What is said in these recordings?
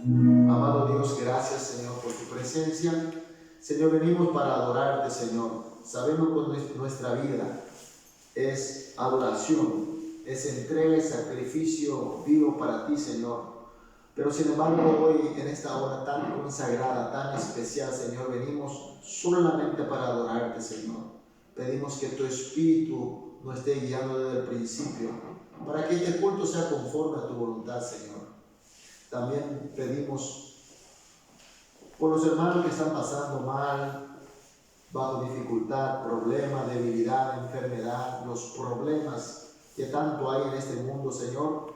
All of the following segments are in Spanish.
Amado Dios, gracias, Señor, por tu presencia. Señor, venimos para adorarte, Señor. Sabemos que nuestra vida es adoración, es entrega y sacrificio vivo para ti, Señor. Pero sin embargo, hoy, en esta hora tan consagrada, tan especial, Señor, venimos solamente para adorarte, Señor. Pedimos que tu Espíritu nos esté guiando desde el principio, para que este culto sea conforme a tu voluntad, Señor. También pedimos por los hermanos que están pasando mal, bajo dificultad, problemas, debilidad, enfermedad, los problemas que tanto hay en este mundo, Señor.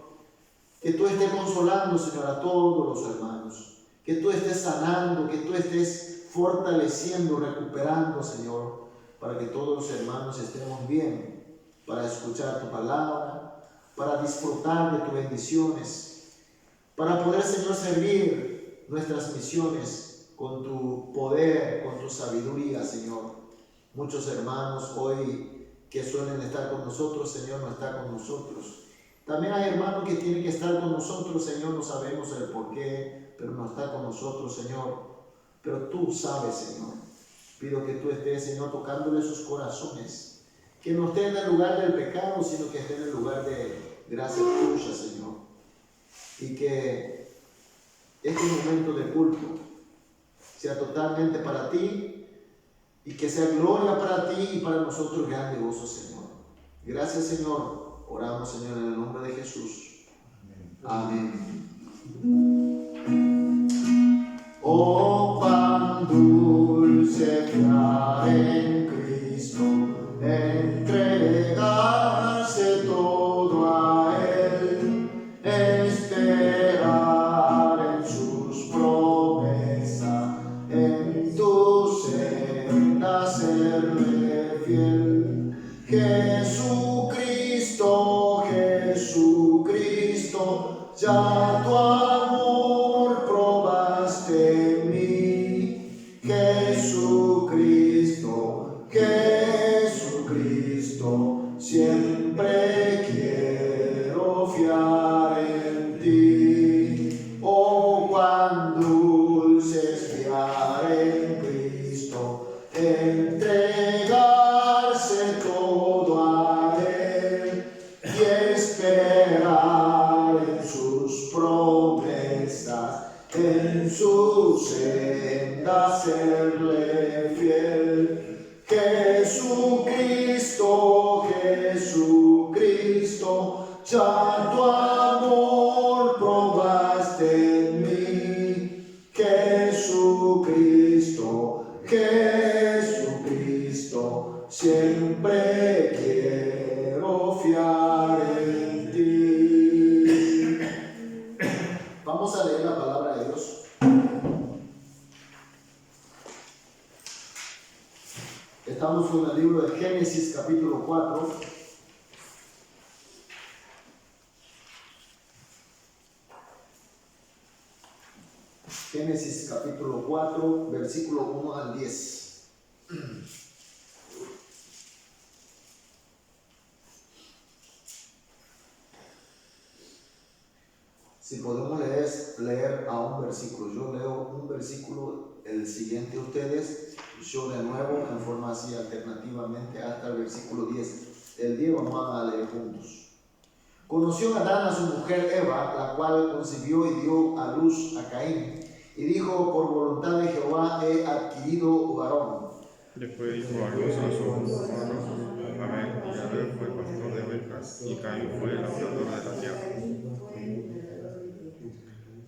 Que tú estés consolando, Señor, a todos los hermanos. Que tú estés sanando, que tú estés fortaleciendo, recuperando, Señor, para que todos los hermanos estemos bien, para escuchar tu palabra, para disfrutar de tus bendiciones, para poder, Señor, servir nuestras misiones con tu poder, con tu sabiduría, Señor. Muchos hermanos hoy que suelen estar con nosotros, Señor, no están con nosotros. También hay hermanos que tienen que estar con nosotros, Señor, no sabemos el por qué, pero no está con nosotros, Señor. Pero tú sabes, Señor. Pido que tú estés, Señor, tocándole sus corazones. Que no esté en el lugar del pecado, sino que esté en el lugar de gracia tuya, Señor. Y que este momento de culto sea totalmente para ti y que sea gloria para ti y para nosotros grande gozo, Señor. Gracias, Señor. Oramos, Señor, en el nombre de Jesús. Amén. Oh, cuán dulce fiar en Cristo, entregarse todo a Él, esperar en sus promesas, en tu senda serle fiel. Jesucristo, ya tu amor probaste en mí. Jesucristo, siempre quiero fiar en ti. Oh, cuán dulce es fiar en Cristo, entregarse todo a Él y esperar en sus promesas, en su senda serle fiel. Jesucristo, ya tu amor probaste en mí. Jesucristo, siempre quiero fiar en ti. Vamos a leer la palabra de Dios. Estamos en el libro de Génesis, capítulo 4. Génesis, capítulo 4, versículo 1 al 10. Si podemos leer a un versículo, yo leo un versículo, el siguiente ustedes, yo de nuevo en forma así alternativamente hasta el versículo 10. El 10 vamos a leer juntos. Conoció Adán a su mujer Eva, la cual concibió y dio a luz a Caín, y dijo: por voluntad de Jehová he adquirido varón. Después dijo a luz a su hermano Abel, y Abel fue pastor de ovejas, y Caín fue labrador de la tierra.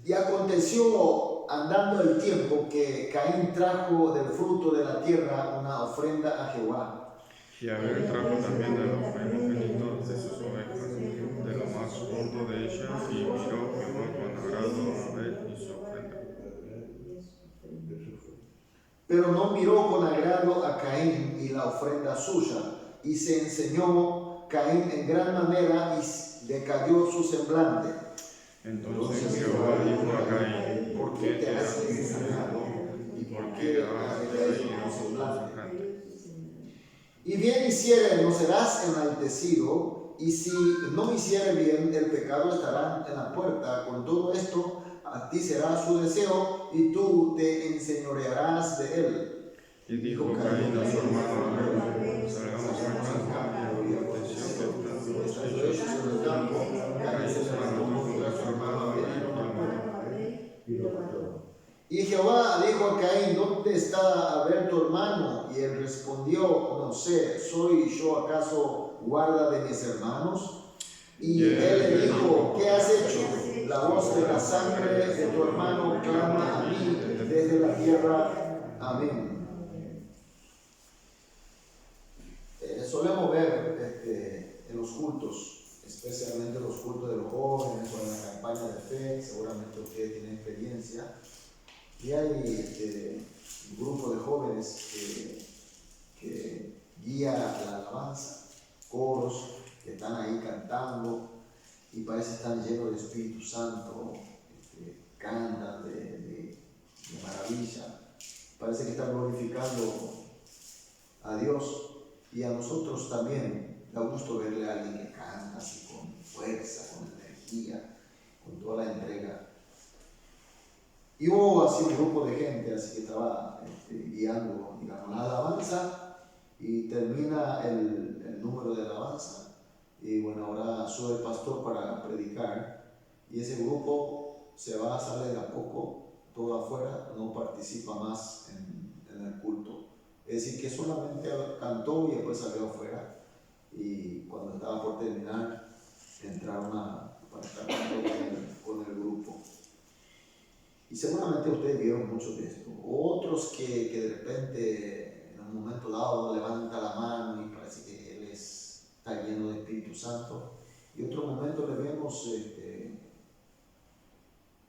Y aconteció, andando el tiempo, que Caín trajo del fruto de la tierra una ofrenda a Jehová. Y Abel trajo también de los primogénitos de sus ovejas, de lo más gordo de ellas, y miró Jehová con agrado a Abel y su ofrenda. Pero no miró con agrado a Caín y la ofrenda suya, y se enseñó Caín en gran manera y decayó su semblante. Entonces Jehová dijo a Caín: ¿por qué te has ensañado y por qué has decaído su semblante? Y bien hiciere, no serás enaltecido, y si no hiciere bien, el pecado estará en la puerta. Con todo esto, a ti será su deseo y tú te enseñorearás de él. Y dijo Caín a su hermano Abel, salgamos al campo, y aconteció que estando los hechos en el campo, Caín se levantó contra su hermano Abel y lo mató. Y Jehová dijo a Caín, ¿dónde está Abel tu hermano? Y él respondió, no sé, ¿soy yo acaso guarda de mis hermanos? Y él le dijo, ¿qué has hecho? La voz de la sangre de tu hermano clama a mí desde la tierra. Amén. Solemos ver en los cultos, especialmente los cultos de los jóvenes o en la campaña de fe, seguramente ustedes tienen experiencia, y hay un grupo de jóvenes que guía la alabanza, coros que están ahí cantando y parece que están llenos de Espíritu Santo, cantan de maravilla, parece que están glorificando a Dios. Y a nosotros también da gusto verle a alguien que canta así con fuerza, con energía, con toda la entrega. Y hubo así un grupo de gente así que estaba guiando, digamos, la alabanza, y termina el número de alabanza. Y bueno, ahora sube el pastor para predicar, y ese grupo sale de a poco, todo afuera, no participa más en el culto. Es decir, que solamente cantó y después salió afuera, y cuando estaba por terminar entraron para estar con el grupo. Y seguramente ustedes vieron mucho de esto. Otros que de repente en un momento dado levanta la mano y parece que él está lleno de Espíritu Santo, y otro momento le vemos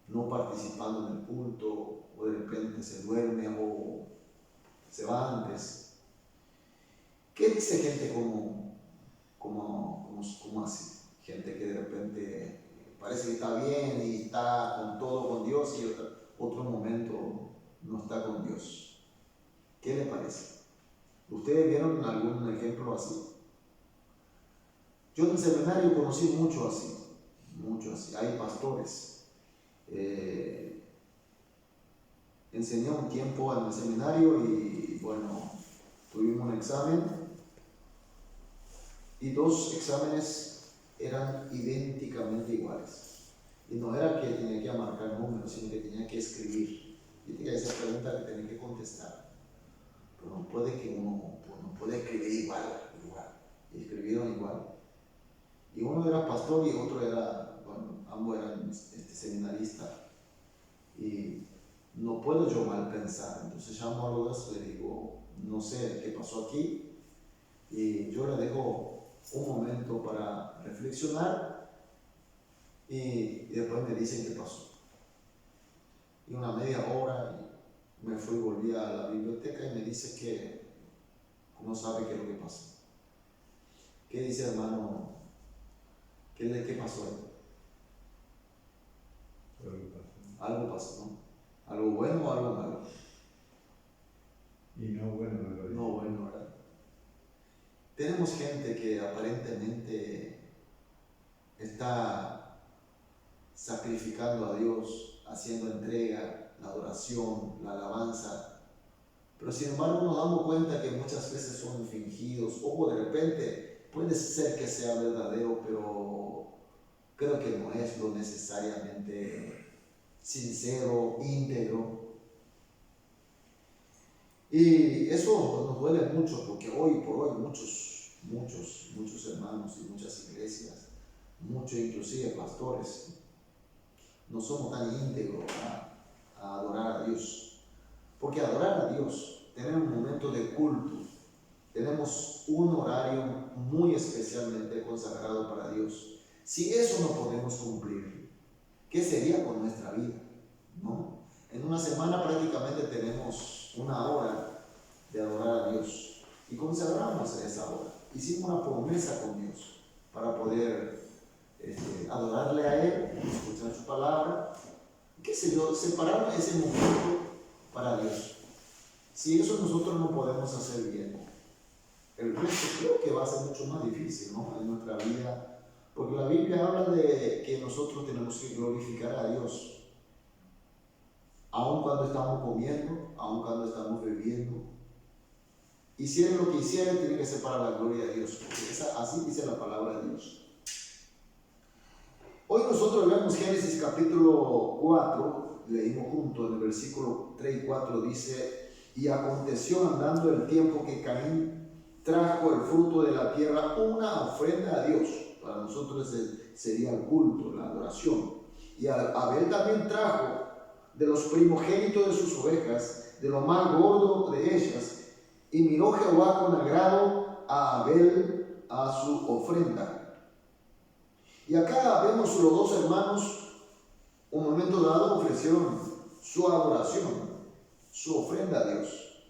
no participando en el culto, o de repente se duerme o se va antes. ¿Qué dice gente como así? Gente que de repente parece que está bien y está con todo con Dios, y otro momento no está con Dios. ¿Qué le parece? ¿Ustedes vieron algún ejemplo así? Yo en el seminario conocí mucho así. Hay pastores. Enseñé un tiempo en el seminario y bueno, tuvimos un examen y 2 exámenes eran idénticamente iguales. Y no era que tenía que marcar números, sino que tenía que escribir. Y tenía esa pregunta que tenía que contestar. Pero no puede que uno puede escribir igual. Y escribieron igual. Y uno era pastor y otro era, bueno, ambos eran seminaristas. Y no puedo yo mal pensar. Entonces llamo a los dos y le digo, no sé qué pasó aquí. Y yo le dejo un momento para reflexionar y después me dicen qué pasó. Y una media hora me fui, volví a la biblioteca y me dice que no sabe qué es lo que pasó. ¿Qué dice, hermano? ¿Qué pasó ahí? Algo pasó, ¿no? ¿Algo bueno o algo malo? Y no bueno, no bueno, ¿verdad? Tenemos gente que aparentemente está sacrificando a Dios, haciendo entrega, la adoración, la alabanza, pero sin embargo nos damos cuenta que muchas veces son fingidos, o de repente puede ser que sea verdadero, pero creo que no es lo necesariamente sincero, íntegro. Y eso nos duele mucho, porque hoy por hoy muchos hermanos y muchas iglesias, muchos inclusive pastores, no somos tan íntegros a adorar a Dios. Porque adorar a Dios, tener un momento de culto, tenemos un horario muy especialmente consagrado para Dios. Si eso no podemos cumplir, ¿qué sería con nuestra vida? ¿No? En una semana prácticamente tenemos una hora de adorar a Dios y consagramos esa hora. Hicimos una promesa con Dios para poder adorarle a Él, escuchar su palabra, qué sé yo, separar ese momento para Dios. Si eso nosotros no podemos hacer bien, el resto creo que va a ser mucho más difícil, ¿no? En nuestra vida, porque la Biblia habla de que nosotros tenemos que glorificar a Dios. aun cuando estamos comiendo, aun cuando estamos bebiendo. Hicieron lo que hicieron, tiene que ser para la gloria de Dios, porque así dice la palabra de Dios. Hoy nosotros vemos Génesis capítulo 4, leímos juntos en el versículo 3 y 4, dice: y aconteció andando el tiempo que Caín trajo el fruto de la tierra una ofrenda a Dios. Para nosotros sería el culto, la adoración. Y Abel también trajo de los primogénitos de sus ovejas, de lo más gordo de ellas. Y miró Jehová con agrado a Abel a su ofrenda. Y acá vemos los dos hermanos, un momento dado ofrecieron su adoración, su ofrenda a Dios.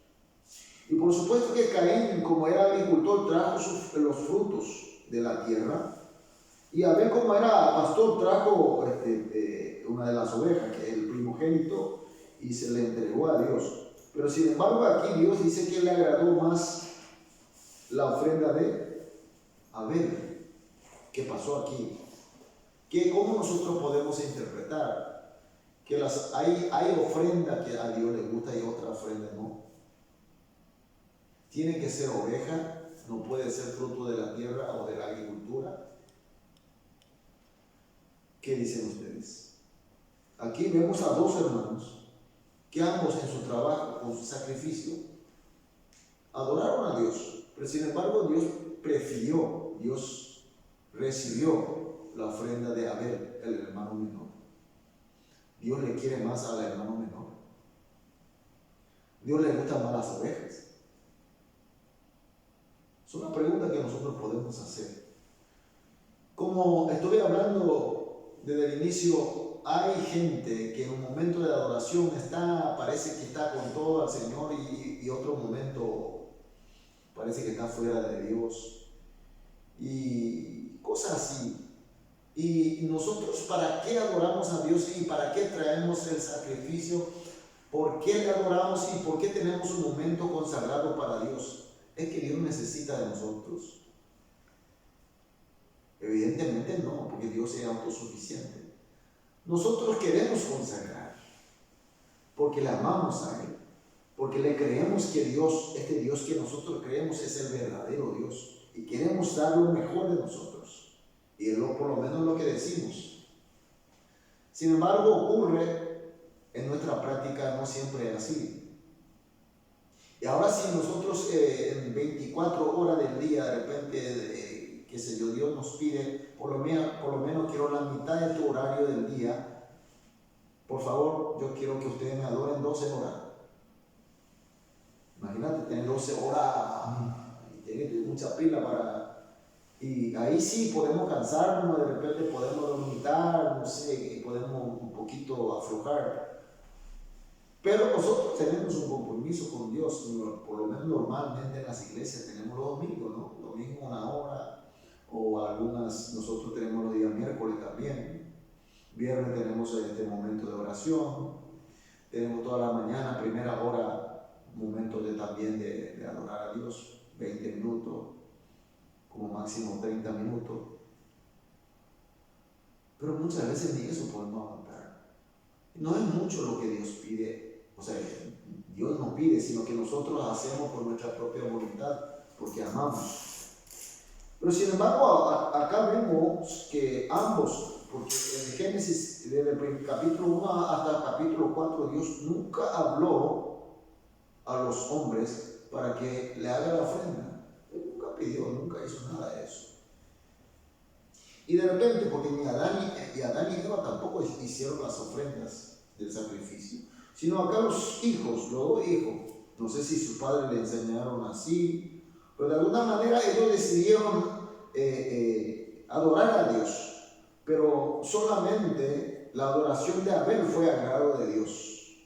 Y por supuesto que Caín, como era agricultor, trajo los frutos de la tierra. Y Abel, como era pastor, trajo una de las ovejas, que es el primogénito, y se le entregó a Dios. Pero sin embargo aquí Dios dice que le agradó más la ofrenda de Abel. ¿Qué pasó aquí? ¿Cómo nosotros podemos interpretar? Que hay ofrenda que a Dios le gusta y otra ofrenda no. Tiene que ser oveja, no puede ser fruto de la tierra o de la agricultura. ¿Qué dicen ustedes? Aquí vemos a dos hermanos que ambos en su trabajo, con su sacrificio, adoraron a Dios, pero sin embargo Dios recibió la ofrenda de Abel, el hermano menor. Dios le quiere más al hermano menor. Dios le gustan más las ovejas. Es una pregunta que nosotros podemos hacer. Como estoy hablando desde el inicio, hay gente que en un momento de adoración parece que está con todo al Señor y otro momento parece que está fuera de Dios y cosas así. Y nosotros, ¿para qué adoramos a Dios y para qué traemos el sacrificio? ¿Por qué le adoramos y por qué tenemos un momento consagrado para Dios? Es que Dios necesita de nosotros. Evidentemente no, porque Dios es autosuficiente. Nosotros queremos consagrar porque le amamos a Él, porque le creemos que Dios, este Dios que nosotros creemos, es el verdadero Dios y queremos dar lo mejor de nosotros, y es por lo menos lo que decimos. Sin embargo, ocurre en nuestra práctica, no siempre es así. Y ahora si nosotros en 24 horas del día de repente, qué sé yo, Dios nos pide por lo menos quiero la mitad de tu horario del día, por favor, yo quiero que ustedes me adoren 12 horas. Imagínate tener 12 horas y tener mucha pila y ahí sí podemos cansarnos, de repente podemos dormitar, no sé, podemos un poquito aflojar. Pero nosotros tenemos un compromiso con Dios, por lo menos normalmente en las iglesias tenemos los domingos, ¿no? Domingo 1 hora, o algunas, nosotros tenemos los días miércoles también. Viernes tenemos este momento de oración, tenemos toda la mañana, primera hora, momentos también de adorar a Dios, 20 minutos, como máximo 30 minutos. Pero muchas veces ni eso podemos aguantar. No es mucho lo que Dios pide, o sea, Dios no pide, sino que nosotros hacemos por nuestra propia voluntad, porque amamos. Pero sin embargo, acá vemos que ambos, porque en Génesis, desde el capítulo 1 hasta el capítulo 4, Dios nunca habló a los hombres para que le haga la ofrenda. Él nunca pidió, nunca hizo nada de eso. Y de repente, porque ni Adán y Eva tampoco hicieron las ofrendas del sacrificio, sino acá los dos hijos, no sé si sus padres le enseñaron así, pero de alguna manera ellos decidieron adorar a Dios, pero solamente la adoración de Abel fue agrado de Dios.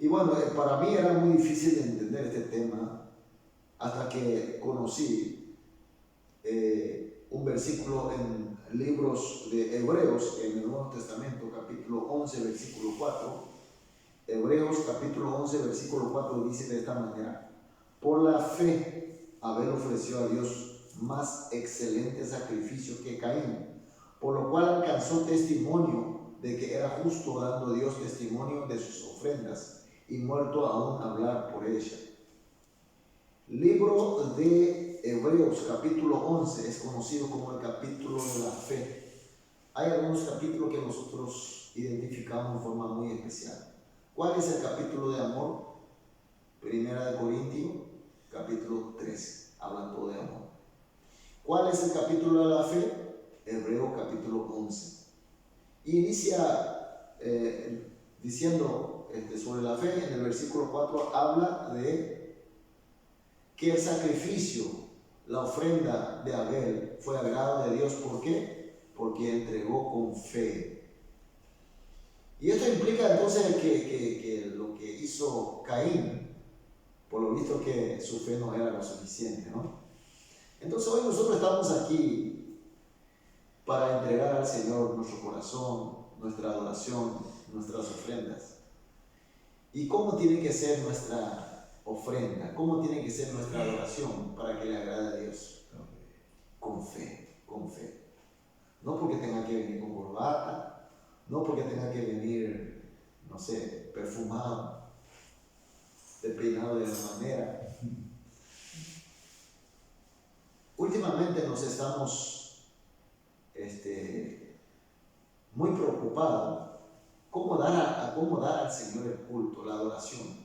Y bueno, para mí era muy difícil de entender este tema hasta que conocí un versículo en libros de Hebreos, en el Nuevo Testamento, capítulo 11, versículo 4. Hebreos capítulo 11, versículo 4 dice de esta manera: por la fe Abel ofreció a Dios más excelente sacrificio que Caín, por lo cual alcanzó testimonio de que era justo dando Dios testimonio de sus ofrendas y muerto aún hablar por ella. Libro de Hebreos capítulo 11 es conocido como el capítulo de la fe. Hay algunos capítulos que nosotros identificamos de forma muy especial. ¿Cuál es el capítulo de amor? Primera de Corintios, capítulo 3, habla todo de amor. ¿Cuál es el capítulo de la fe? Hebreos capítulo 11. Inicia diciendo sobre la fe, en el versículo 4 habla de que el sacrificio, la ofrenda de Abel fue agrado de Dios. ¿Por qué? Porque entregó con fe. Y esto implica entonces que lo que hizo Caín, por lo visto que su fe no era lo suficiente, ¿no? Entonces hoy nosotros estamos aquí para entregar al Señor nuestro corazón, nuestra adoración, nuestras ofrendas. ¿Y cómo tiene que ser nuestra ofrenda? ¿Cómo tiene que ser nuestra adoración para que le agrade a Dios? Con fe, con fe. No porque tenga que venir con corbata, no porque tenga que venir, no sé, perfumado, despeinado de una manera. Últimamente nos estamos muy preocupados cómo dar al Señor el culto, la adoración.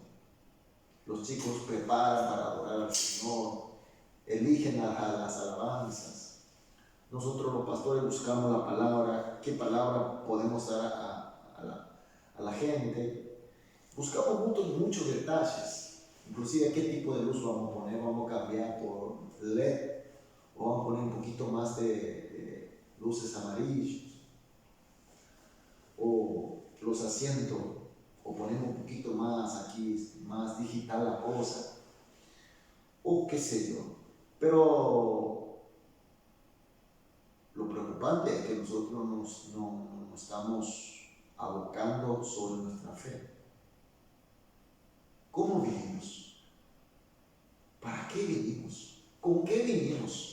Los chicos preparan para adorar al Señor, eligen las alabanzas. Nosotros los pastores buscamos la palabra, qué palabra podemos dar a la gente. Buscamos muchos detalles, inclusive qué tipo de luz vamos a poner, vamos a cambiar por LED o vamos a poner un poquito más de luces amarillas, o los asientos, o ponemos un poquito más aquí, más digital la cosa, o qué sé yo. Pero lo preocupante es que nosotros no estamos abocando sobre nuestra fe. ¿Cómo vinimos? ¿Para qué vinimos? ¿Con qué vinimos?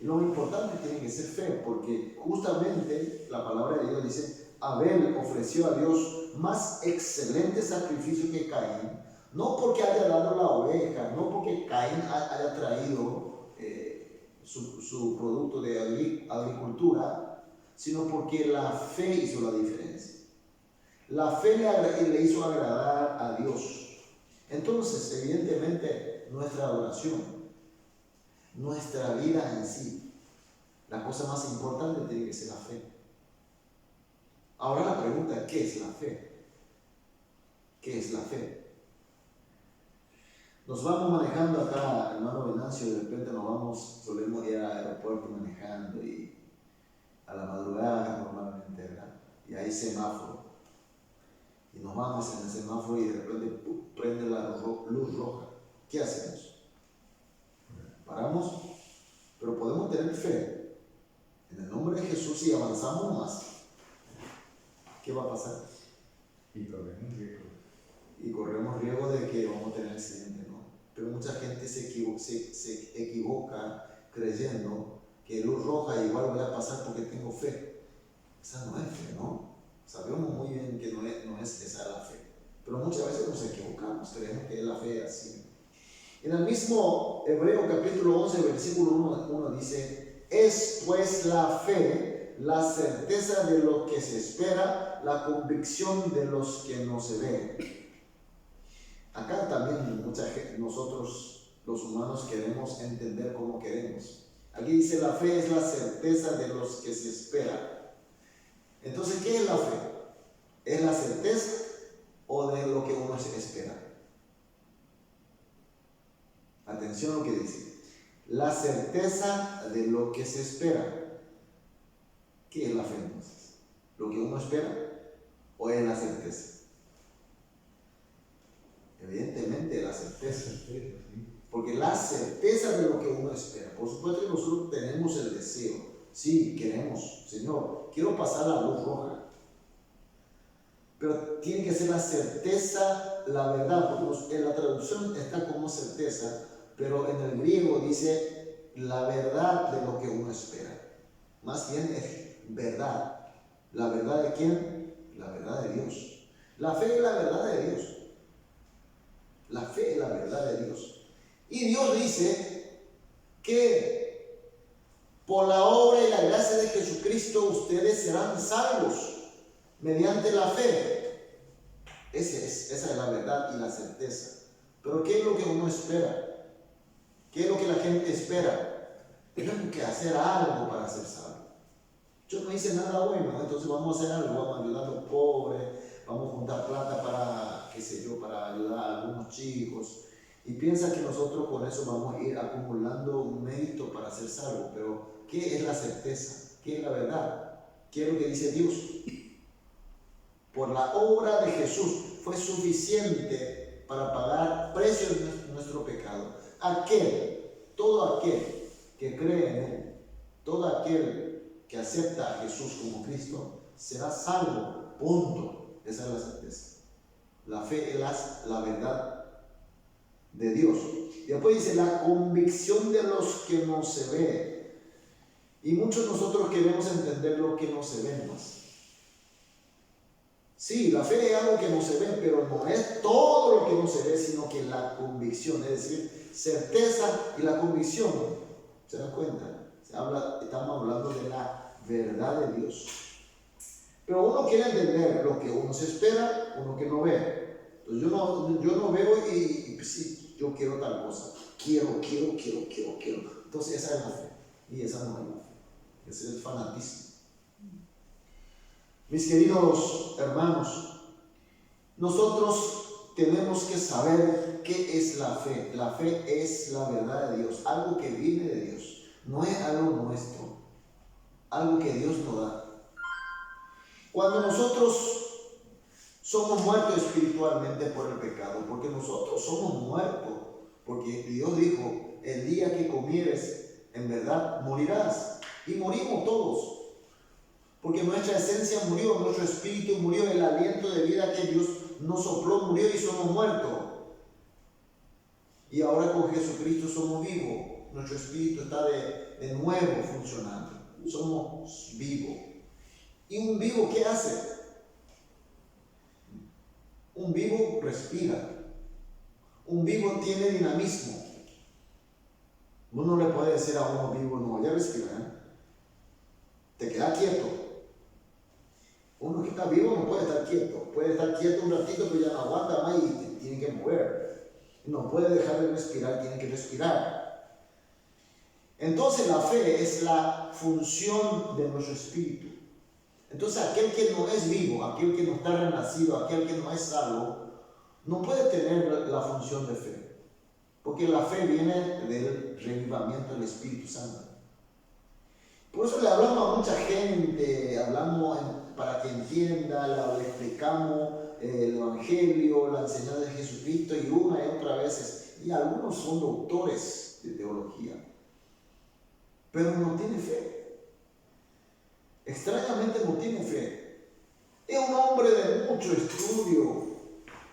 Y lo importante tiene que ser fe, porque justamente la palabra de Dios dice: Abel ofreció a Dios más excelente sacrificio que Caín, no porque haya dado la oveja, no porque Caín haya traído su producto de agricultura, sino porque la fe hizo la diferencia. La fe le hizo agradar a Dios. Entonces, evidentemente, nuestra adoración, nuestra vida en sí, la cosa más importante tiene que ser la fe. Ahora la pregunta, ¿qué es la fe? ¿Qué es la fe? Nos vamos manejando acá, hermano Venancio, de repente solemos ir al aeropuerto manejando y a la madrugada normalmente, ¿verdad? Y hay semáforo. Y nos vamos en el semáforo y de repente prende la luz roja. ¿Qué hacemos? Paramos, pero podemos tener fe en el nombre de Jesús y avanzamos más. ¿Qué va a pasar? Y corremos riesgo. Y corremos riesgo de que vamos a tener accidente, ¿no? Pero mucha gente se equivoca creyendo que luz roja igual voy a pasar porque tengo fe. Esa no es fe, ¿no? Sabemos muy bien que no es esa la fe. Pero muchas veces nos equivocamos, creemos que es la fe así. En el mismo Hebreo capítulo 11, versículo 1 dice: es pues la fe, la certeza de lo que se espera, la convicción de los que no se ven. Acá también nosotros los humanos queremos entender cómo queremos. Aquí dice: la fe es la certeza de los que se espera. Entonces, ¿qué es la fe? ¿Es la certeza o de lo que uno se espera? Atención a lo que dice: la certeza de lo que se espera. ¿Qué es la fe entonces? ¿Lo que uno espera o es la certeza? Evidentemente la certeza. Porque la certeza de lo que uno espera. Por supuesto que nosotros tenemos el deseo. Sí, queremos, Señor, quiero pasar la luz roja. Pero tiene que ser la certeza, la verdad, porque en la traducción está como certeza, pero en el griego dice la verdad de lo que uno espera. Más bien es verdad. ¿La verdad de quién? la verdad de Dios. La fe es la verdad de Dios. La fe es la verdad de Dios. Y Dios dice que por la obra y la gracia de Jesucristo ustedes serán salvos mediante la fe. Esa es la verdad y la certeza. Pero ¿qué es lo que uno espera? ¿Qué es lo que la gente espera? Tenemos que hacer algo para ser salvos. Yo no hice nada bueno, entonces vamos a hacer algo, vamos a ayudar a los pobres, vamos a juntar plata para, qué sé yo, para ayudar a algunos chicos. Y piensa que nosotros con eso vamos a ir acumulando un mérito para ser salvos. Pero ¿qué es la certeza? ¿Qué es la verdad? ¿Qué es lo que dice Dios? Por la obra de Jesús fue suficiente para pagar precio de nuestro pecado. Todo aquel que cree en Él, todo aquel que acepta a Jesús como Cristo, será salvo. Punto. Esa es la certeza. La fe es la verdad de Dios. Y después dice la convicción de los que no se ve. Y muchos de nosotros queremos entender lo que no se ve más. Sí, la fe es algo que no se ve, pero no es todo lo que no se ve, sino que la convicción, es decir, certeza y la convicción. ¿Se dan cuenta? Estamos hablando de la verdad de Dios. Pero uno quiere entender lo que uno se espera, uno que no ve. Entonces yo no veo y pues sí, yo quiero tal cosa. Quiero. Entonces esa es la fe. Y esa no es la fe. Ese es el fanatismo. Mis queridos hermanos, nosotros tenemos que saber qué es la fe. La fe es la verdad de Dios, algo que viene de Dios. No es algo nuestro, algo que Dios nos da. Cuando nosotros somos muertos espiritualmente por el pecado, porque nosotros somos muertos, porque Dios dijo, el día que comieres, en verdad morirás. Y morimos todos, porque nuestra esencia murió, nuestro espíritu murió, el aliento de vida que Dios nos sopló murió y somos muertos. Y ahora con Jesucristo somos vivos, nuestro espíritu está de nuevo funcionando, somos vivos. ¿Y un vivo qué hace? Un vivo respira, un vivo tiene dinamismo. Uno le puede decir a uno vivo, no, ya respira, te queda quieto. Uno que está vivo no puede estar quieto un ratito, pero ya no aguanta más y tiene que mover. No puede dejar de respirar, tiene que respirar. Entonces la fe es la función de nuestro espíritu. Entonces aquel que no es vivo, aquel que no está renacido, aquel que no es salvo, no puede tener la función de fe. Porque la fe viene del revivamiento del Espíritu Santo. Por eso le hablamos a mucha gente, para que entienda, le explicamos el Evangelio, la enseñanza de Jesucristo y una y otra vez. Y algunos son doctores de teología, pero no tienen fe. Extrañamente no tiene fe. Es un hombre de mucho estudio,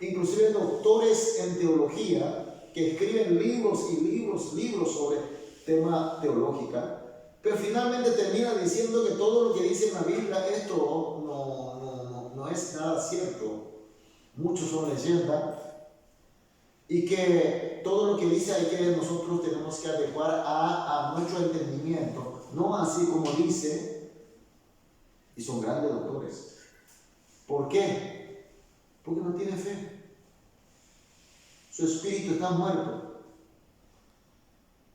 inclusive doctores en teología que escriben libros y libros sobre tema teológica, pero finalmente termina diciendo que todo lo que dice en la Biblia, esto no es nada cierto. Muchos son leyendas y que todo lo que dice ahí que nosotros tenemos que adecuar a nuestro entendimiento, no así como dice. Y son grandes doctores. ¿Por qué? Porque no tiene fe. Su espíritu está muerto.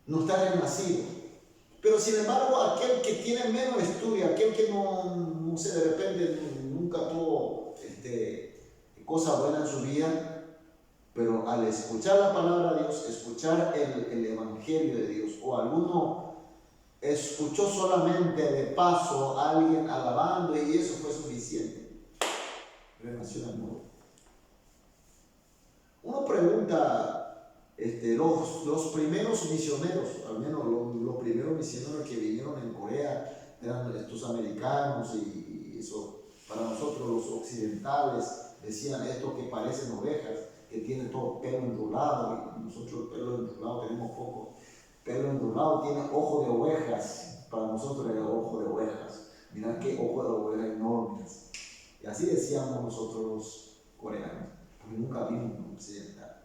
No está renacido. Pero sin embargo, aquel que tiene menos estudio, aquel que no sé, de repente nunca tuvo cosa buena en su vida, pero al escuchar la palabra de Dios, escuchar el Evangelio de Dios, o alguno escuchó solamente de paso a alguien alabando y eso fue suficiente, renació de nuevo. Uno pregunta, los primeros misioneros, al menos los primeros misioneros que vinieron en Corea eran estos americanos y eso, para nosotros los occidentales decían esto que parecen ovejas, que tienen todo pelo enrulado, y nosotros pelo enrulado tenemos poco. Pelo enrulado tiene ojo de ovejas, para nosotros es ojo de ovejas. Mirad qué ojo de ovejas enormes. Y así decíamos nosotros los coreanos, porque nunca vimos un occidental.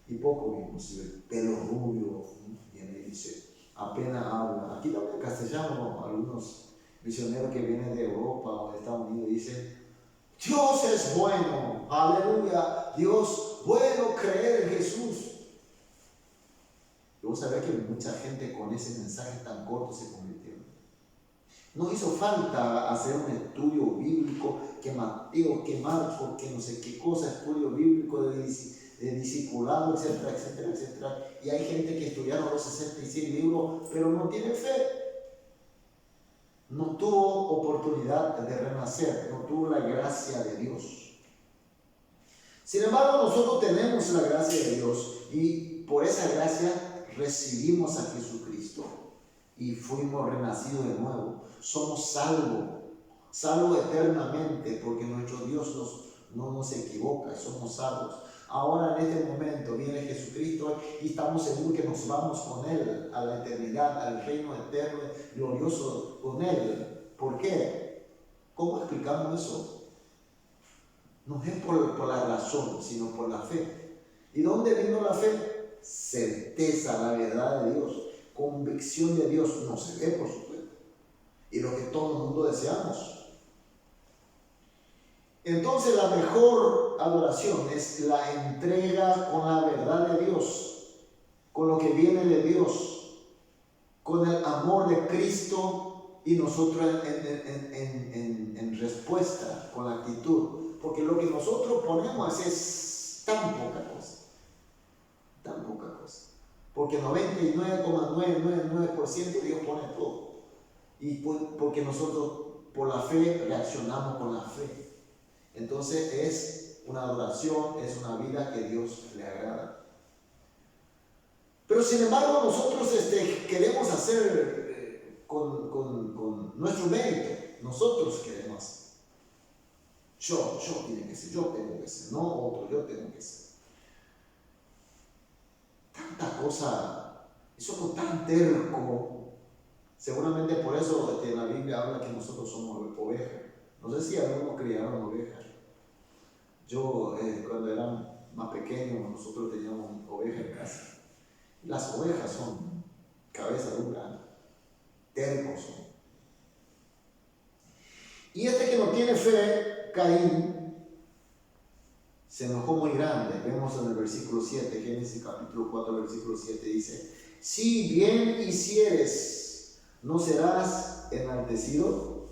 Y poco vimos, el pelo rubio, viene y dice, apenas habla. Aquí también en castellano, algunos misioneros que vienen de Europa o de Estados Unidos dicen, Dios es bueno, aleluya, Dios, bueno creer en Jesús. Y vos sabés que mucha gente con ese mensaje tan corto se convirtió. No hizo falta hacer un estudio bíblico, que Mateo, que Marcos, que no sé qué cosa, estudio bíblico de discipulado, etcétera, etcétera, etcétera. Y hay gente que estudiaron los 66 libros, pero no tiene fe. No tuvo oportunidad de renacer, no tuvo la gracia de Dios. Sin embargo, nosotros tenemos la gracia de Dios y por esa gracia recibimos a Jesucristo y fuimos renacidos de nuevo. Somos salvos eternamente, porque nuestro Dios no nos equivoca, somos salvos. Ahora en este momento viene Jesucristo y estamos seguros que nos vamos con Él a la eternidad, al reino eterno, glorioso con Él. ¿Por qué? ¿Cómo explicamos eso? No es por la razón, sino por la fe. ¿Y dónde vino la fe? Certeza, la verdad de Dios, convicción de Dios. No se ve, por supuesto, y lo que todo el mundo deseamos. Entonces la mejor adoración es la entrega con la verdad de Dios, con lo que viene de Dios, con el amor de Cristo y nosotros en respuesta, con la actitud. Porque lo que nosotros ponemos es tan poca cosa. Porque 99,999% Dios pone todo. Y porque nosotros por la fe reaccionamos con la fe. Entonces es una adoración, es una vida que Dios le agrada. Pero sin embargo nosotros queremos hacer con nuestro mérito. Nosotros queremos hacer. Yo tiene que ser, yo tengo que ser, no otro, yo tengo que ser. Tanta cosa, y somos tan tercos. Seguramente por eso la Biblia habla que nosotros somos ovejas. No sé si algunos criaron ovejas. Yo, cuando era más pequeño, nosotros teníamos ovejas en casa. Las ovejas son cabeza dura, tercos son. Y que no tiene fe, Caín, se enojó muy grande. Vemos en el versículo 7, Génesis capítulo 4, versículo 7, dice, si bien hicieres, ¿no serás enaltecido?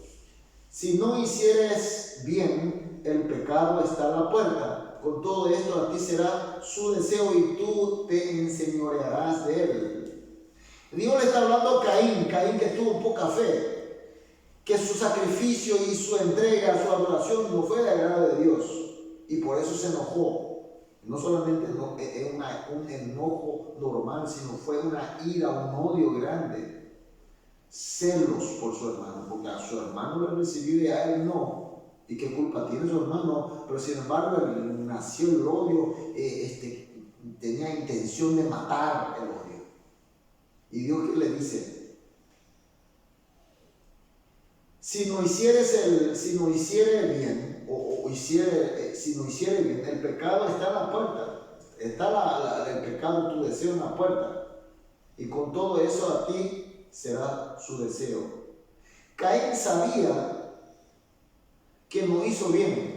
Si no hicieres bien, el pecado está a la puerta. Con todo esto a ti será su deseo y tú te enseñorearás de él. Dios le está hablando a Caín que tuvo poca fe, que su sacrificio y su entrega, su adoración no fue de agrado de Dios y por eso se enojó. No solamente un enojo normal, sino fue una ira, un odio grande. Celos por su hermano, porque a su hermano le recibió y a él no. ¿Y qué culpa tiene su hermano? Pero sin embargo nació el odio, tenía intención de matar el odio. Y Dios, ¿qué le dice? Si no hiciere bien, si no hiciere bien, el pecado está en la puerta. Está el pecado, tu deseo en la puerta. Y con todo eso a ti será su deseo. Caín sabía que no hizo bien.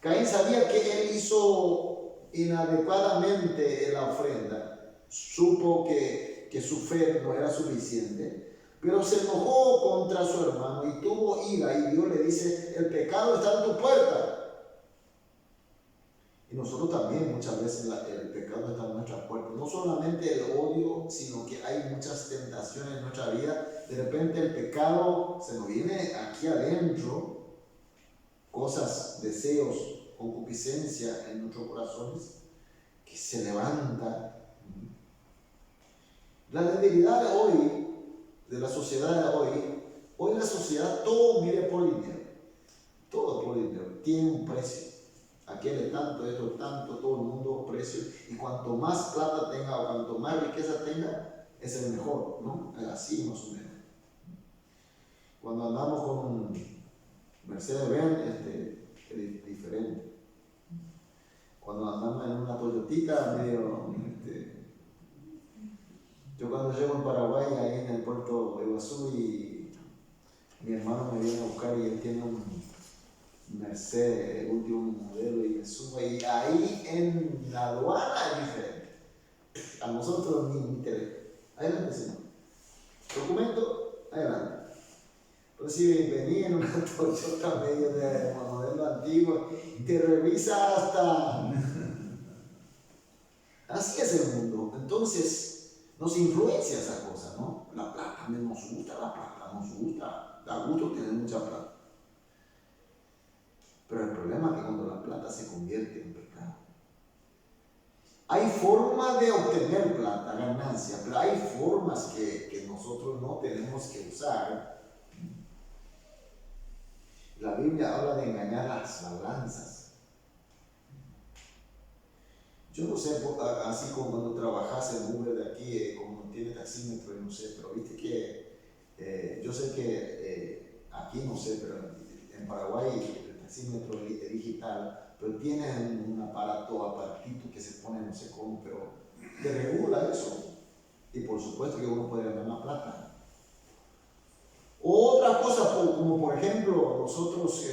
Caín sabía que él hizo inadecuadamente la ofrenda. Supo que su fe no era suficiente, pero se enojó contra su hermano y tuvo ira, y Dios le dice, el pecado está en tu puerta. Y nosotros también muchas veces el pecado está en nuestra puerta. No solamente el odio, sino que hay muchas tentaciones en nuestra vida. De repente el pecado se nos viene aquí adentro, cosas, deseos, concupiscencia en nuestros corazones, que se levanta. La debilidad hoy, de la sociedad de hoy la sociedad todo mire por dinero. Todo por dinero. Tiene un precio. Aquel es tanto, esto es tanto, todo el mundo precio. Y cuanto más plata tenga o cuanto más riqueza tenga, es el mejor, ¿no? Así más o menos. Cuando andamos con Mercedes-Benz es diferente. Cuando andamos en una Toyotita, medio... yo cuando llego en Paraguay, ahí en el puerto de Iguazú, y mi hermano me viene a buscar y él tiene un Mercedes, el último modelo, y me subo, y ahí en la aduana es diferente. A nosotros ni interés. Adelante, señor. Documento, adelante. Pues si venía en una Toyota medio de modelo antiguo, te revisa hasta... Así es el mundo. Entonces, nos influencia esa cosa, ¿no? La plata, nos gusta la plata, nos gusta, da gusto tener mucha plata. Pero el problema es que cuando la plata se convierte en pecado. Hay formas de obtener plata, ganancia, pero hay formas que nosotros no tenemos que usar. La Biblia habla de engañar las balanzas. Yo no sé, así como cuando trabajas en Uber de aquí, como tiene taxímetro, no sé, pero viste que yo sé que aquí no sé, pero en Paraguay el taxímetro es digital, pero tienen un aparatito que se pone no sé cómo, pero te regula eso. Y por supuesto que uno puede ganar más plata. Otra cosa, como por ejemplo, nosotros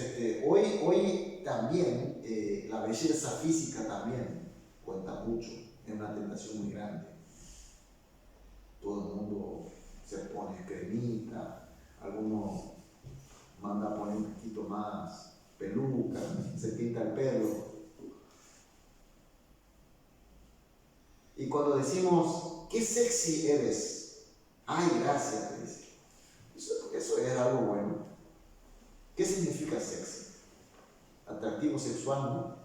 hoy también la belleza física también cuenta mucho, es una tentación muy grande. Todo el mundo se pone cremita, algunos manda a poner un poquito más peluca, se pinta el pelo. Y cuando decimos, qué sexy eres, ay, gracias, te dice. Eso es algo bueno. ¿Qué significa sexy? Atractivo sexual, ¿no?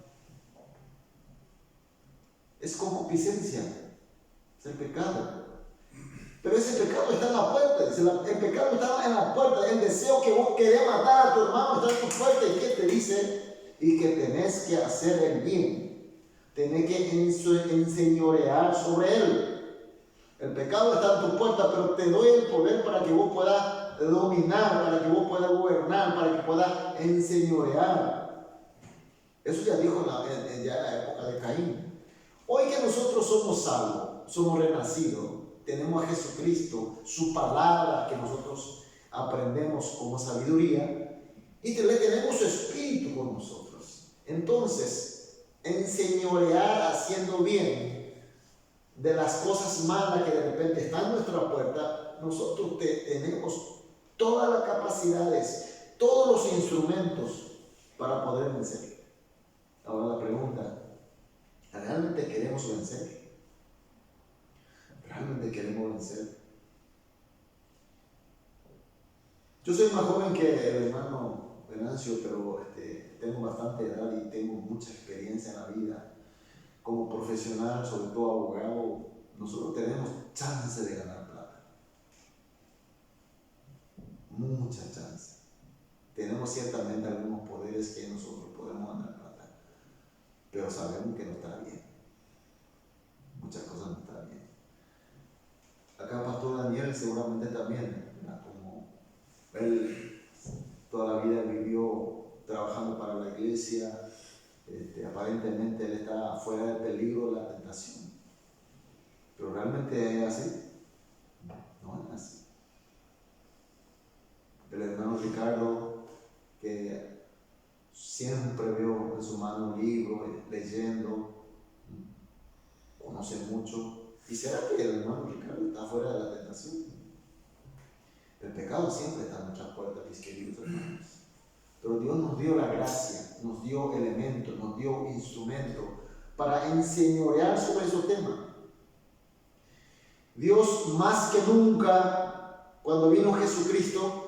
Es concupiscencia, es el pecado. Pero ese pecado está en la puerta, el pecado está en la puerta, el deseo que vos querés matar a tu hermano está en tu puerta. ¿Y qué te dice? Y que tenés que hacer el bien, tenés que enseñorear sobre él. El pecado está en tu puerta, pero te doy el poder para que vos puedas dominar, para que vos puedas gobernar, para que puedas enseñorear. Eso ya dijo en la época de Caín. Hoy que nosotros somos salvos, somos renacidos, tenemos a Jesucristo, su palabra que nosotros aprendemos como sabiduría, y tenemos su espíritu con nosotros. Entonces, enseñorear haciendo bien de las cosas malas que de repente están en nuestra puerta, nosotros tenemos todas las capacidades, todos los instrumentos para poder vencer. Ahora la pregunta, ¿realmente queremos vencer? ¿Realmente queremos vencer? Yo soy más joven que el hermano Venancio, pero tengo bastante edad y tengo mucha experiencia en la vida. Como profesional, sobre todo abogado, nosotros tenemos chance de ganar plata. Mucha chance. Tenemos ciertamente algunos poderes que nosotros podemos ganar plata, pero sabemos que no está bien. Muchas cosas no están bien. Acá Pastor Daniel seguramente también, como él toda la vida vivió trabajando para la iglesia, aparentemente él está fuera del peligro de la tentación, pero realmente es así. No es así. El hermano Ricardo, que siempre veo en su mano un libro, leyendo, conoce mucho. ¿Y será que el hermano Ricardo está fuera de la tentación? El pecado siempre está en nuestras puertas, mis queridos hermanos. Pero Dios nos dio la gracia, nos dio elementos, nos dio instrumentos para enseñorear sobre esos temas. Dios más que nunca, cuando vino Jesucristo,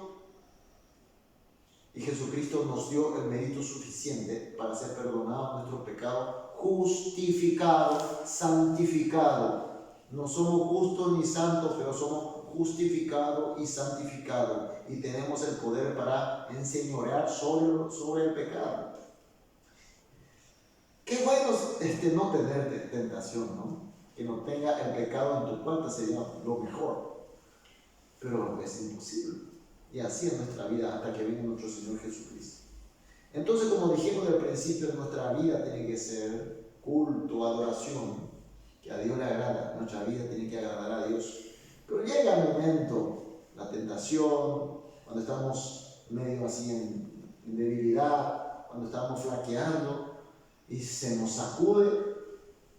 y Jesucristo nos dio el mérito suficiente para ser perdonados nuestros pecados, justificados, santificados. No somos justos ni santos, pero somos justificados y santificados. Y tenemos el poder para enseñorear sobre el pecado. Qué bueno no tener tentación, ¿no? Que no tenga el pecado en tu puerta sería lo mejor. Pero es imposible. Y así es nuestra vida hasta que venga nuestro Señor Jesucristo. Entonces, como dijimos al principio, nuestra vida tiene que ser culto, adoración, que a Dios le agrada. Nuestra vida tiene que agradar a Dios. Pero llega el momento, la tentación, cuando estamos medio así en debilidad, cuando estamos flaqueando y se nos sacude,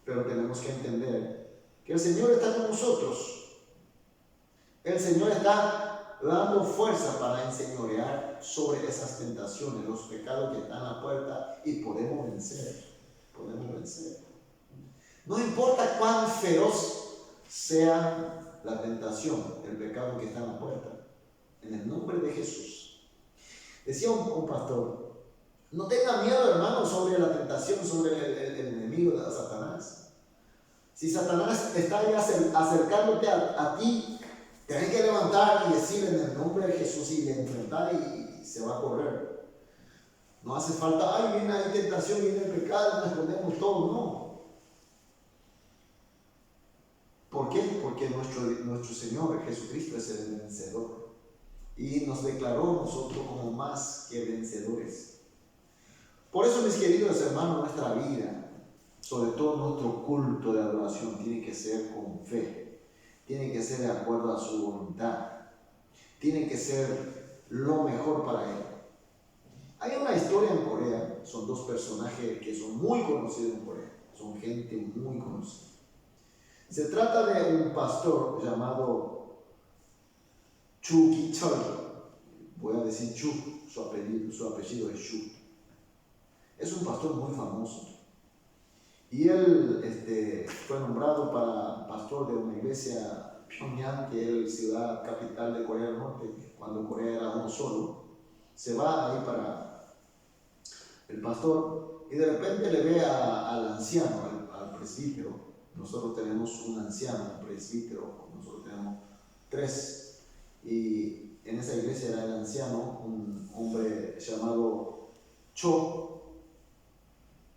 pero tenemos que entender que el Señor está con nosotros. El Señor está dando fuerza para enseñorear sobre esas tentaciones, los pecados que están a la puerta, y podemos vencer. Podemos vencer. No importa cuán feroz sea la tentación, el pecado que está en la puerta, en el nombre de Jesús. Decía un pastor: no tenga miedo, hermano, sobre la tentación, sobre el enemigo de Satanás. Si Satanás está ahí acercándote a ti, tienes que levantar y decir en el nombre de Jesús y enfrentar, y se va a correr. No hace falta, ay, viene la tentación, viene el pecado, respondemos todo, no. ¿Por qué? Porque nuestro Señor Jesucristo es el vencedor y nos declaró nosotros como más que vencedores. Por eso, mis queridos hermanos, nuestra vida, sobre todo nuestro culto de adoración, tiene que ser con fe, tiene que ser de acuerdo a su voluntad, tiene que ser lo mejor para Él. Hay una historia en Corea, son dos personajes que son muy conocidos en Corea, son gente muy conocida. Se trata de un pastor llamado Chu Ki-chol. Voy a decir Chu, su apellido es Chu. Es un pastor muy famoso. Y él fue nombrado para pastor de una iglesia, Pyongyang, que es la ciudad capital de Corea del Norte, cuando Corea era uno solo. Se va ahí para el pastor y de repente le ve al anciano, al presbítero. Nosotros tenemos un anciano, un presbítero, nosotros tenemos 3. Y en esa iglesia era el anciano, un hombre llamado Cho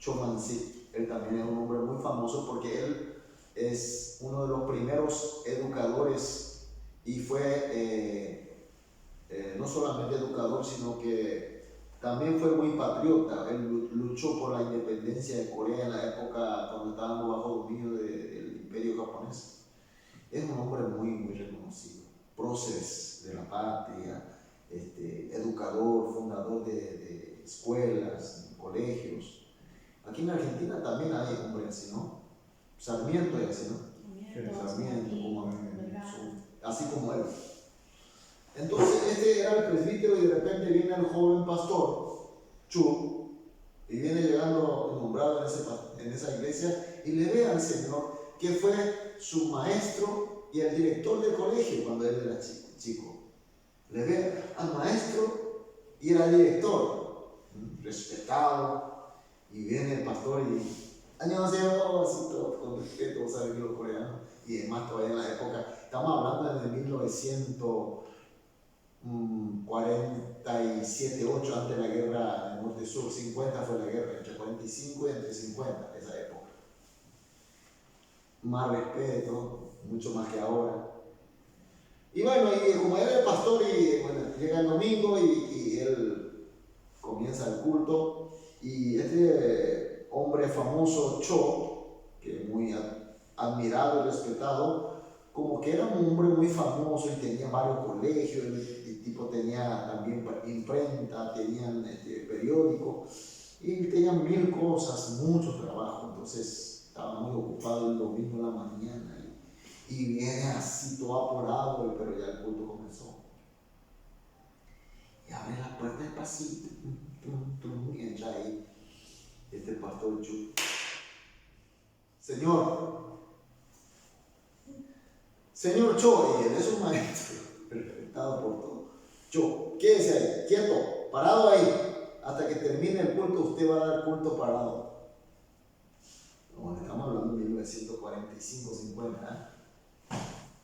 Man-sik. Él también es un hombre muy famoso porque él es uno de los primeros educadores y fue no solamente educador, sino que también fue muy patriota. Él luchó por la independencia de Corea en la época cuando estábamos bajo dominio del imperio japonés. Es un hombre muy reconocido, próceres de la patria, educador, fundador de escuelas, colegios. Aquí en Argentina también hay hombres así, ¿no? Sarmiento es así, ¿no? Sarmiento, así como él. Entonces este era el presbítero y de repente viene el joven pastor, Chu, y viene llegando nombrado en esa iglesia y le ve al Señor, que fue su maestro y el director del colegio cuando él era chico. Le ve al maestro y era director, respetado, y viene el pastor y annyeonghaseyo, así todo con respeto, saben que los coreanos, y además todavía en la época, estamos hablando de 1947, 8, antes de la guerra del norte-sur, 50 fue la guerra, entre 45 y entre 50, esa época. Más respeto, mucho más que ahora. Y bueno, y como él era el pastor, y bueno, llega el domingo y él comienza el culto, y este hombre famoso, Cho, que es muy admirado y respetado, como que era un hombre muy famoso y tenía varios colegios, el tipo tenía también imprenta, tenían periódico, y tenían 1000 cosas, mucho trabajo. Entonces estaba muy ocupado el domingo en la mañana y viene así todo apurado, pero ya el culto comenzó. Y abre la puerta despacito, y entra ahí este pastor Chu. Señor Cho, y él es un maestro, respetado por todos. Cho, quédese ahí, quieto, parado ahí, hasta que termine el culto, usted va a dar culto parado. Bueno, estamos hablando de 1945, 50,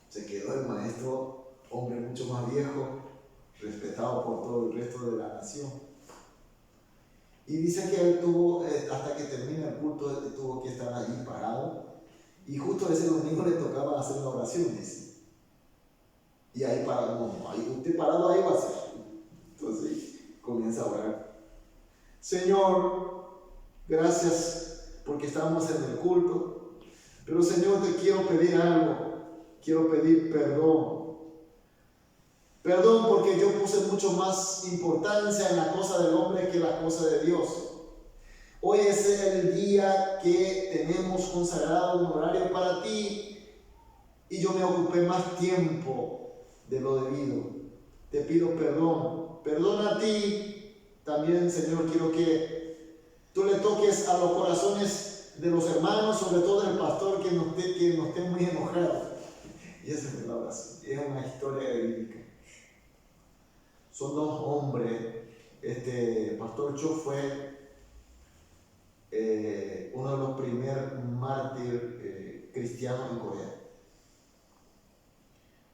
Se quedó el maestro, hombre mucho más viejo, respetado por todo el resto de la nación. Y dice que él tuvo, hasta que termine el culto, tuvo que estar allí parado. Y justo ese domingo le tocaba hacer una oración, dice. Y ahí parado, no, ahí usted parado ahí va a hacer. Entonces comienza a orar. Señor, gracias porque estamos en el culto. Pero Señor, te quiero pedir algo. Quiero pedir perdón. Perdón porque yo puse mucho más importancia en la cosa del hombre que en la cosa de Dios. Hoy es el día que tenemos consagrado un horario para ti y yo me ocupé más tiempo de lo debido. Te pido perdón. Perdona a ti. También, Señor, quiero que tú le toques a los corazones de los hermanos, sobre todo del pastor que no esté muy enojado. Y esa es la oración. Es una historia verídica. Son dos hombres. Pastor Cho fue uno de los primeros mártires cristianos en Corea.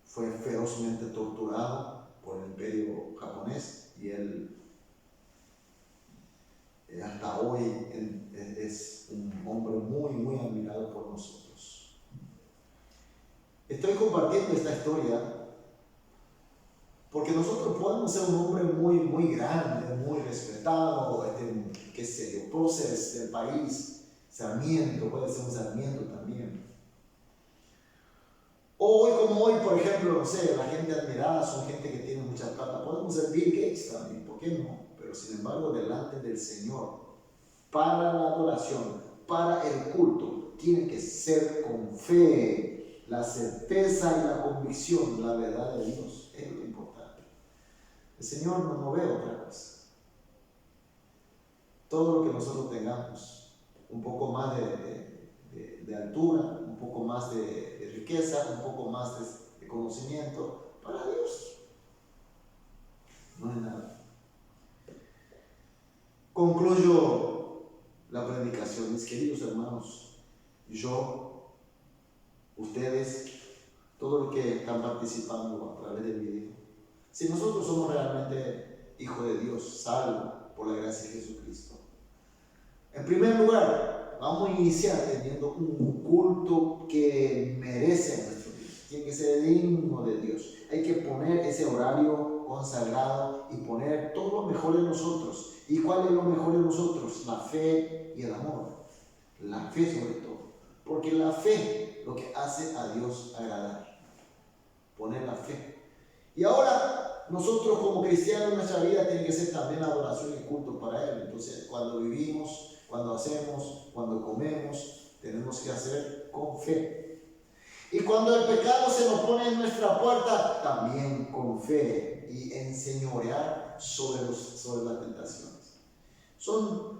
Fue ferozmente torturado por el imperio japonés y él hasta hoy es un hombre muy admirado por nosotros. Estoy compartiendo esta historia porque nosotros podemos ser un hombre muy grande, muy respetado, qué sé yo, próceres del país, Sarmiento, puede ser un Sarmiento también. O hoy como hoy, por ejemplo, no sé, la gente admirada son gente que tiene mucha plata. Podemos ser Bill Gates también, ¿por qué no? Pero sin embargo, delante del Señor, para la adoración, para el culto, tiene que ser con fe, la certeza y la convicción, la verdad de Dios. Es lo importante. El Señor no ve otra cosa. Todo lo que nosotros tengamos, un poco más de altura, un poco más de riqueza, un poco más de conocimiento, para Dios no es nada. Concluyo la predicación, mis queridos hermanos, yo, ustedes, todos los que están participando a través del video. Si nosotros somos realmente hijos de Dios, salvos por la gracia de Jesucristo, en primer lugar, vamos a iniciar teniendo un culto que merece nuestro Dios. Tiene que ser digno de Dios. Hay que poner ese horario consagrado y poner todo lo mejor de nosotros. ¿Y cuál es lo mejor de nosotros? La fe y el amor. La fe sobre todo. Porque la fe lo que hace a Dios agradar. Poner la fe. Y ahora, nosotros como cristianos, nuestra vida tiene que ser también adoración y culto para Él. Entonces, cuando vivimos, cuando hacemos, cuando comemos, tenemos que hacer con fe. Y cuando el pecado se nos pone en nuestra puerta, también con fe y enseñorear sobre las tentaciones. Son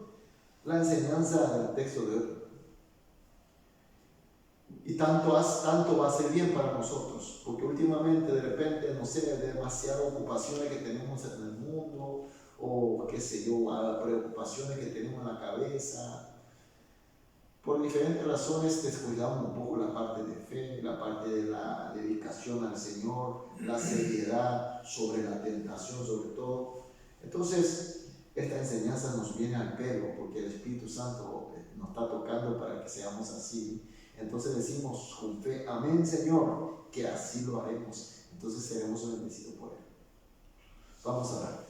la enseñanza del texto de hoy. Y tanto va a ser bien para nosotros, porque últimamente de repente, no sé, demasiadas ocupaciones que tenemos en el mundo, o qué sé yo, preocupaciones que tenemos en la cabeza. Por diferentes razones descuidamos un poco la parte de fe, la parte de la dedicación al Señor, la seriedad sobre la tentación sobre todo. Entonces, esta enseñanza nos viene al pelo, porque el Espíritu Santo nos está tocando para que seamos así. Entonces decimos con fe, amén Señor, que así lo haremos. Entonces seremos bendecidos por Él. Vamos a orar.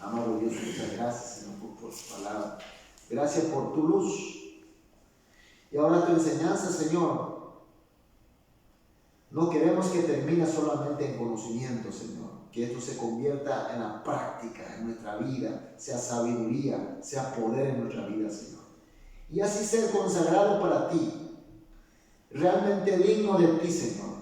Amado Dios, muchas gracias Señor por tu palabra. Gracias por tu luz. Y ahora tu enseñanza, Señor. No queremos que termine solamente en conocimiento, Señor. Que esto se convierta en la práctica en nuestra vida, sea sabiduría, sea poder en nuestra vida, Señor. Y así ser consagrado para ti. Realmente digno de ti, Señor.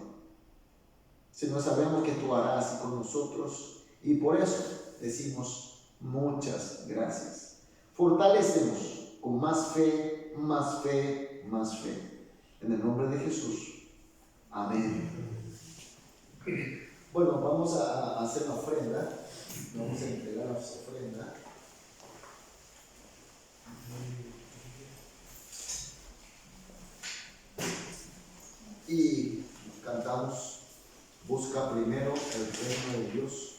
Señor, sabemos que tú harás así con nosotros y por eso decimos muchas gracias. Fortalécenos con más fe, más fe, más fe. En el nombre de Jesús. Amén. Bueno, vamos a hacer la ofrenda. Vamos a entregar la ofrenda. Y cantamos, busca primero el reino de Dios.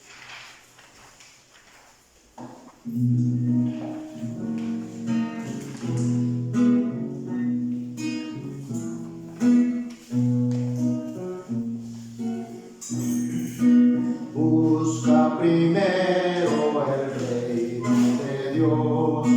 Busca primero el reino de Dios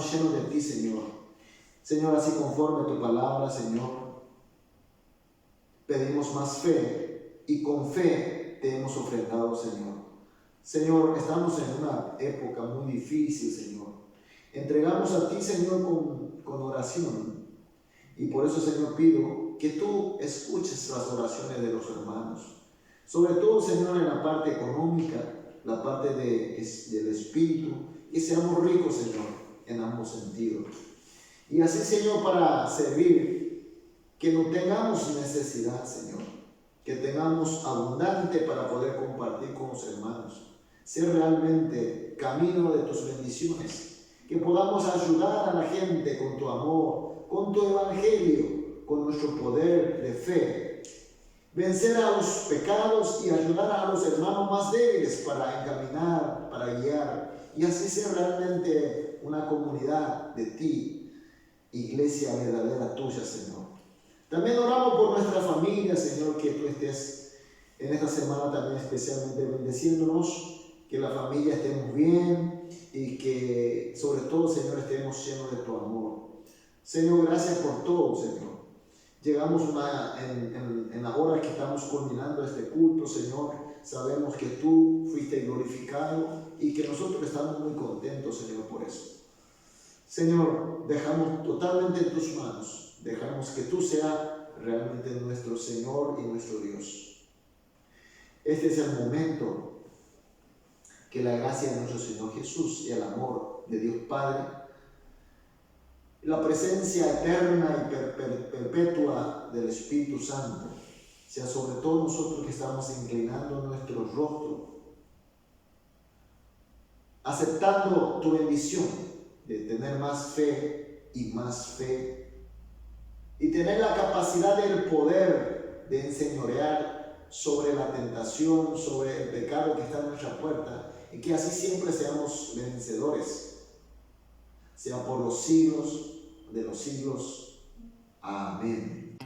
seamos llenos de ti, Señor. Señor, así conforme a tu palabra, Señor, pedimos más fe y con fe te hemos ofrendado, Señor. Señor, estamos en una época muy difícil, Señor. Entregamos a ti, Señor, con oración. Y por eso, Señor, pido que tú escuches las oraciones de los hermanos. Sobre todo, Señor, en la parte económica, la parte del espíritu, y seamos ricos, Señor, en ambos sentidos. Y así, Señor, para servir, que no tengamos necesidad, Señor, que tengamos abundante para poder compartir con los hermanos. Ser realmente camino de tus bendiciones, que podamos ayudar a la gente con tu amor, con tu evangelio, con nuestro poder de fe, vencer a los pecados y ayudar a los hermanos más débiles para encaminar, para guiar, y así ser realmente una comunidad de ti, iglesia verdadera tuya, Señor. También oramos por nuestra familia, Señor, que tú estés en esta semana también especialmente bendeciéndonos, que la familia estemos bien y que sobre todo, Señor, estemos llenos de tu amor. Señor, gracias por todo, Señor. Llegamos en la hora que estamos culminando este culto, Señor. Sabemos que tú fuiste glorificado y que nosotros estamos muy contentos, Señor, por eso. Señor, dejamos totalmente en tus manos. Dejamos que tú seas realmente nuestro Señor y nuestro Dios. Este es el momento que la gracia de nuestro Señor Jesús y el amor de Dios Padre, la presencia eterna y perpetua del Espíritu Santo, sea sobre todo nosotros que estamos inclinando nuestro rostro, aceptando tu bendición de tener más fe y tener la capacidad del poder de enseñorear sobre la tentación, sobre el pecado que está en nuestra puerta, y que así siempre seamos vencedores, sea por los siglos de los siglos. Amén.